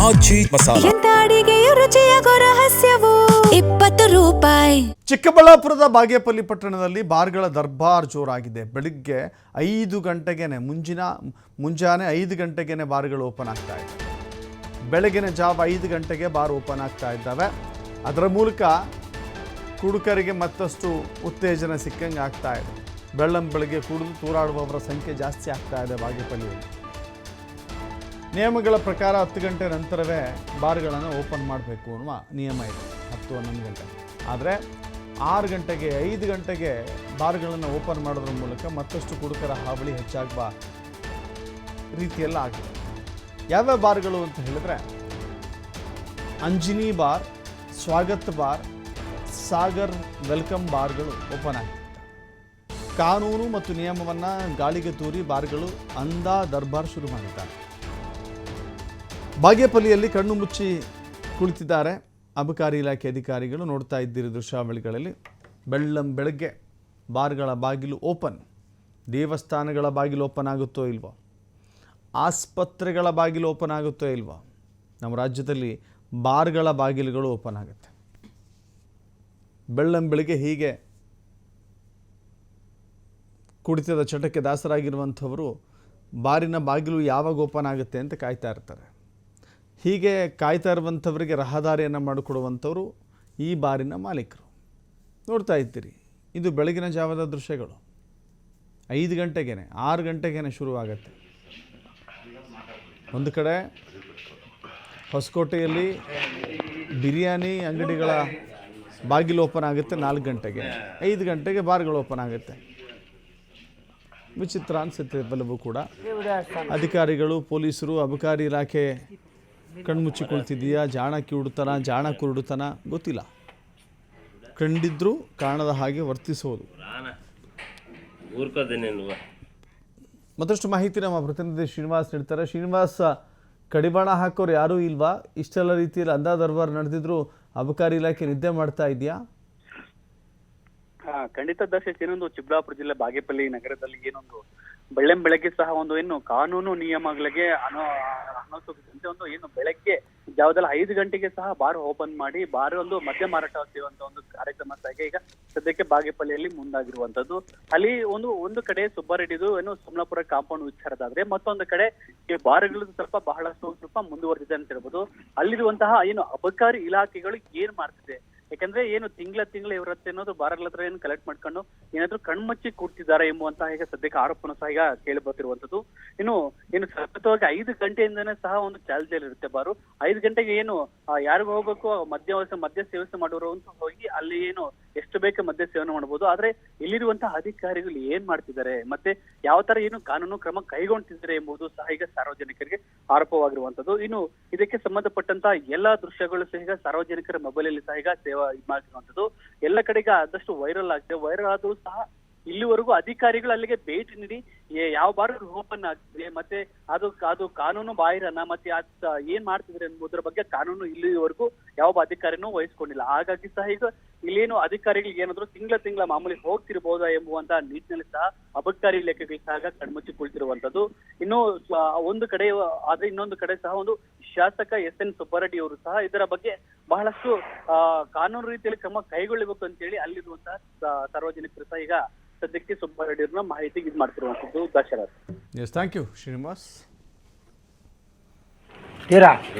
ಆಚಿ ಮಸಾಲ. ಎಂತ ಅಡಿಗೆಯ ರುಚಿಯಾಗೋ ರಹಸ್ಯವು 20 ರೂಪಾಯಿ. ಚಿಕ್ಕಬಳ್ಳಾಪುರದ ಬಾಗೇಪಲ್ಲಿ ಪಟ್ಟಣದಲ್ಲಿ ಬಾರ್ಗಳ ದರ್ಬಾರ್ ಜೋರಾಗಿದೆ. ಬೆಳಿಗ್ಗೆ 5 ಗಂಟೆಗೆ ಮುಂಜಾನೆ 5 ಗಂಟೆಗೆ ಬಾರ್ಗಳು ಓಪನ್ ಆಗ್ತಾ ಇದೆ. ಬೆಳಗಿನ ಜಾವ 5 ಗಂಟೆಗೆ ಬಾರ್ ಓಪನ್ ಆಗ್ತಾ ಇದ್ದಾವೆ. ಅದರ ಮೂಲಕ ಕುಡುಕರಿಗೆ ಮತ್ತಷ್ಟು ಉತ್ತೇಜನ ಸಿಕ್ಕಂಗೆ ಆಗ್ತಾ ಇದೆ. ಬೆಳ್ಳಂಬೆಳಗ್ಗೆ ಕುಡಿದು ತೂರಾಡುವವರ ಸಂಖ್ಯೆ ಜಾಸ್ತಿ ಆಗ್ತಾ ಇದೆ ಬಾಗೇಪಲ್ಲಿಯಲ್ಲಿ. ನಿಯಮಗಳ ಪ್ರಕಾರ 10 ಗಂಟೆ ನಂತರವೇ ಬಾರ್ಗಳನ್ನು ಓಪನ್ ಮಾಡಬೇಕು ಅನ್ನುವ ನಿಯಮ ಇದೆ, 10-11 ಗಂಟೆ. ಆದರೆ 6 ಗಂಟೆಗೆ 5 ಗಂಟೆಗೆ ಬಾರ್ಗಳನ್ನು ಓಪನ್ ಮಾಡೋದ್ರ ಮೂಲಕ ಮತ್ತಷ್ಟು ಕುಡುಕರ ಹಾವಳಿ ಹೆಚ್ಚಾಗುವ ರೀತಿಯೆಲ್ಲ ಆಗಿದೆ. ಯಾವ್ಯಾವ ಬಾರ್ಗಳು ಅಂತ ಹೇಳಿದ್ರೆ Anjani bar, Swagath bar, Sagar welcome ಬಾರ್ಗಳು ಓಪನ್ ಆಗಿದೆ. ಕಾನೂನು ಮತ್ತು ನಿಯಮವನ್ನು ಗಾಳಿಗೆ ತೂರಿ ಬಾರ್ಗಳು ದರ್ಬಾರ್ ಶುರು ಮಾಡಿದ್ದಾರೆ. ಬಾಗೇಪಲ್ಲಿಯಲ್ಲಿ ಕಣ್ಣು ಮುಚ್ಚಿ ಕುಳಿತಿದ್ದಾರೆ ಅಬಕಾರಿ ಇಲಾಖೆ ಅಧಿಕಾರಿಗಳು. ನೋಡ್ತಾ ಇದ್ದೀರಿ ದೃಶ್ಯಾವಳಿಗಳಲ್ಲಿ. ಬೆಳಗ್ಗೆ ಬಾರ್ಗಳ ಬಾಗಿಲು ಓಪನ್. ದೇವಸ್ಥಾನಗಳ ಬಾಗಿಲು ಓಪನ್ ಆಗುತ್ತೋ ಇಲ್ವೋ, ಆಸ್ಪತ್ರೆಗಳ ಬಾಗಿಲು ಓಪನ್ ಆಗುತ್ತೋ ಇಲ್ವೋ, ನಮ್ಮ ರಾಜ್ಯದಲ್ಲಿ ಬಾರ್ಗಳ ಬಾಗಿಲುಗಳು ಓಪನ್ ಆಗುತ್ತೆ. ಬೆಳಗ್ಗೆ ಹೀಗೆ ಕುಡಿತದ ಚಟಕ್ಕೆ ದಾಸರಾಗಿರುವಂಥವರು ಬಾರಿನ ಬಾಗಿಲು ಯಾವಾಗ ಓಪನ್ ಆಗುತ್ತೆ ಅಂತ ಕಾಯ್ತಾ ಇರ್ತಾರೆ. ಹೀಗೆ ಕಾಯ್ತಾ ಇರುವಂಥವರಿಗೆ ರಹದಾರಿಯನ್ನು ಮಾಡಿಕೊಡುವಂಥವರು ಈ ಬಾರಿನ ಮಾಲೀಕರು. ನೋಡ್ತಾ ಇದ್ದೀರಿ, ಇದು ಬೆಳಗಿನ ಜಾವದ ದೃಶ್ಯಗಳು. 5 ಗಂಟೆಗೆ 6 ಗಂಟೆಗೆ ಶುರುವಾಗುತ್ತೆ. ಒಂದು ಕಡೆ ಹೊಸಕೋಟೆಯಲ್ಲಿ ಬಿರಿಯಾನಿ ಅಂಗಡಿಗಳ ಬಾಗಿಲು ಓಪನ್ ಆಗುತ್ತೆ 4 ಗಂಟೆಗೆ. 5 ಗಂಟೆಗೆ ಬಾರ್ಗಳು ಓಪನ್ ಆಗುತ್ತೆ. ವಿಚಿತ್ರ ಅನಿಸುತ್ತೆ ಬಲ್ಲವೂ ಕೂಡ. ಅಧಿಕಾರಿಗಳು, ಪೊಲೀಸರು, ಅಬಕಾರಿ ಇಲಾಖೆ ಕಣ್ಮುಚ್ಚಿಕೊಳ್ತಿದೆಯಾ, ಜಾಣ ಕಿವುಡುತನ, ಜಾಣ ಕುರುಡುತನ ಗೊತ್ತಿಲ್ಲ. ಕಂಡಿದ್ರು ಕಾಣದ ಹಾಗೆ ವರ್ತಿಸೋದು. ಮತ್ತಷ್ಟು ಮಾಹಿತಿ ನಮ್ಮ ಪ್ರತಿನಿಧಿ ಶ್ರೀನಿವಾಸ್ ನೀಡ್ತಾರೆ. ಶ್ರೀನಿವಾಸ್, ಕಡಿವಾಣ ಹಾಕೋರು ಯಾರೂ ಇಲ್ವಾ? ಇಷ್ಟೆಲ್ಲ ರೀತಿಯಲ್ಲಿ ದರ್ಬಾರ್ ನಡೆದಿದ್ರು ಅಬಕಾರಿ ಇಲಾಖೆ ನಿದ್ದೆ ಮಾಡ್ತಾ ಇದೆಯಾ? ಖಂಡಿತ ದರ್ಶಕ್, ಏನೊಂದು ಚಿಕ್ಕಬಳ್ಳಾಪುರ ಜಿಲ್ಲೆ ಬಾಗೇಪಲ್ಲಿ ನಗರದಲ್ಲಿ ಏನೊಂದು ಬೆಳಗ್ಗೆ ಸಹ ಒಂದು ಏನು ಕಾನೂನು ನಿಯಮಗಳಿಗೆ ಅನುಸರಿಸಿದಂತೆ ಒಂದು ಏನು ಬೆಳಗ್ಗೆ ಜಾವದಲ್ಲಿ 5 ಗಂಟೆಗೆ ಸಹ ಬಾರ್ ಓಪನ್ ಮಾಡಿ ಬಾರ್ ಒಂದು ಮದ್ಯ ಮಾರಾಟ ಆಗ್ತಿರುವಂತ ಒಂದು ಕಾರ್ಯಕ್ರಮ ಸಹ ಈಗ ಸದ್ಯಕ್ಕೆ ಬಾಗೇಪಲ್ಲಿಯಲ್ಲಿ ಮುಂದಾಗಿರುವಂತದ್ದು. ಅಲ್ಲಿ ಒಂದು ಕಡೆ ಸುಬ್ಬಾರೆಡ್ಡಿದು ಏನು ಸೋಮಲಾಪುರ ಕಾಂಪೌಂಡ್ ವಿಚಾರದಾದ್ರೆ, ಮತ್ತೊಂದು ಕಡೆ ಈ ಬಾರ್ಗಳು ಸ್ವಲ್ಪ ಮುಂದುವರೆದಿದೆ ಅಂತ ಹೇಳ್ಬೋದು. ಅಲ್ಲಿರುವಂತಹ ಏನು ಅಬಕಾರಿ ಇಲಾಖೆಗಳು ಏನ್ ಮಾಡ್ತಿದೆ, ಯಾಕಂದ್ರೆ ಏನು ತಿಂಗಳ ಇವರತ್ತೆ ಅನ್ನೋದು ಬಾರ್ಗಳ ಹತ್ರ ಏನು ಕಲೆಕ್ಟ್ ಮಾಡ್ಕೊಂಡು ಏನಾದ್ರು ಕಣ್ಮಚ್ಚಿ ಕೂರ್ತಿದ್ದಾರೆ ಎಂಬುವಂತಹ ಈಗ ಸದ್ಯಕ್ಕೆ ಆರೋಪನೂ ಸಹ ಈಗ ಕೇಳಿ ಬರ್ತಿರುವಂತದ್ದು. ಏನು ಸತತವಾಗಿ 5 ಗಂಟೆಯಿಂದನೇ ಸಹ ಒಂದು ಚಾಲ್ತಿಯಲ್ಲಿ ಇರುತ್ತೆ ಬಾರು. 5 ಗಂಟೆಗೆ ಏನು ಯಾರಿಗೂ ಹೋಗ್ಬೇಕು, ಮದ್ಯ ಸೇವನೆ ಮಾಡೋರು ಅಂತ ಹೋಗಿ ಅಲ್ಲಿ ಏನು ಎಷ್ಟು ಬೇಕೆ ಮದ್ಯ ಸೇವನೆ ಮಾಡಬಹುದು. ಆದ್ರೆ ಇಲ್ಲಿರುವಂತಹ ಅಧಿಕಾರಿಗಳು ಏನ್ ಮಾಡ್ತಿದ್ದಾರೆ, ಮತ್ತೆ ಯಾವ ತರ ಏನು ಕಾನೂನು ಕ್ರಮ ಕೈಗೊಂಡಿದ್ದಾರೆ ಎಂಬುದು ಸಹ ಈಗ ಸಾರ್ವಜನಿಕರಿಗೆ ಆರೋಪವಾಗಿರುವಂತದ್ದು. ಇನ್ನು ಇದಕ್ಕೆ ಸಂಬಂಧಪಟ್ಟಂತಹ ಎಲ್ಲಾ ದೃಶ್ಯಗಳು ಸಹ ಈಗ ಸಾರ್ವಜನಿಕರ ಮೊಬೈಲ್ ಅಲ್ಲಿ ಸಹ ಈಗ ಮಾಡಿರುವಂತದ್ದು. ಎಲ್ಲ ಕಡೆಗೆ ಆದಷ್ಟು ವೈರಲ್ ಆಗಿದೆ. ವೈರಲ್ ಆದ್ರೂ ಸಹ ಇಲ್ಲಿವರೆಗೂ ಅಧಿಕಾರಿಗಳು ಅಲ್ಲಿಗೆ ಭೇಟಿ ನೀಡಿ ಯಾವ ಬಾರ್ ಓಪನ್ ಆಗ್ತಿದೆ, ಮತ್ತೆ ಅದು ಕಾನೂನು ಬಾಹಿರನ, ಮತ್ತೆ ಏನ್ ಮಾಡ್ತಿದ್ರೆ ಎಂಬುದರ ಬಗ್ಗೆ ಕಾನೂನು ಇಲ್ಲಿವರೆಗೂ ಯಾವ ಅಧಿಕಾರಿನೂ ವಹಿಸ್ಕೊಂಡಿಲ್ಲ. ಹಾಗಾಗಿ ಸಹ ಈಗ ಇಲ್ಲೇನು ಅಧಿಕಾರಿಗಳಿಗೆ ಏನಾದ್ರು ತಿಂಗಳ ಮಾಮೂಲಿ ಹೋಗ್ತಿರ್ಬೋದಾ ಎಂಬುವಂತಹ ನಿಟ್ಟಿನಲ್ಲಿ ಸಹ ಅಬಕಾರಿ ಇಲಾಖೆಗಳು ಸಹ ಕಣ್ಮುಚ್ಚಿ ಕುಳಿತಿರುವಂತದ್ದು. ಇನ್ನು ಒಂದು ಕಡೆ ಆದ್ರೆ ಇನ್ನೊಂದು ಕಡೆ ಸಹ ಒಂದು ಶಾಸಕ SN ಸುಬ್ಬಾರೆಡ್ಡಿ ಅವರು ಸಹ ಇದರ ಬಗ್ಗೆ ಬಹಳಷ್ಟು ಕಾನೂನು ರೀತಿಯಲ್ಲಿ ಕ್ರಮ ಕೈಗೊಳ್ಳಬೇಕು ಅಂತ ಹೇಳಿ ಅಲ್ಲಿರುವಂತಹ ಸಾರ್ವಜನಿಕರು ಸಹ ಈಗ ಸದ್ಯಕ್ಕೆ ಸುಬ್ಬಾರೆಡ್ಡಿ ಅವ್ರನ್ನ ಮಾಹಿತಿ ಮಾಡ್ತಿರುವಂತದ್ದು. ದಶರಥ್. Thank you Srinivas.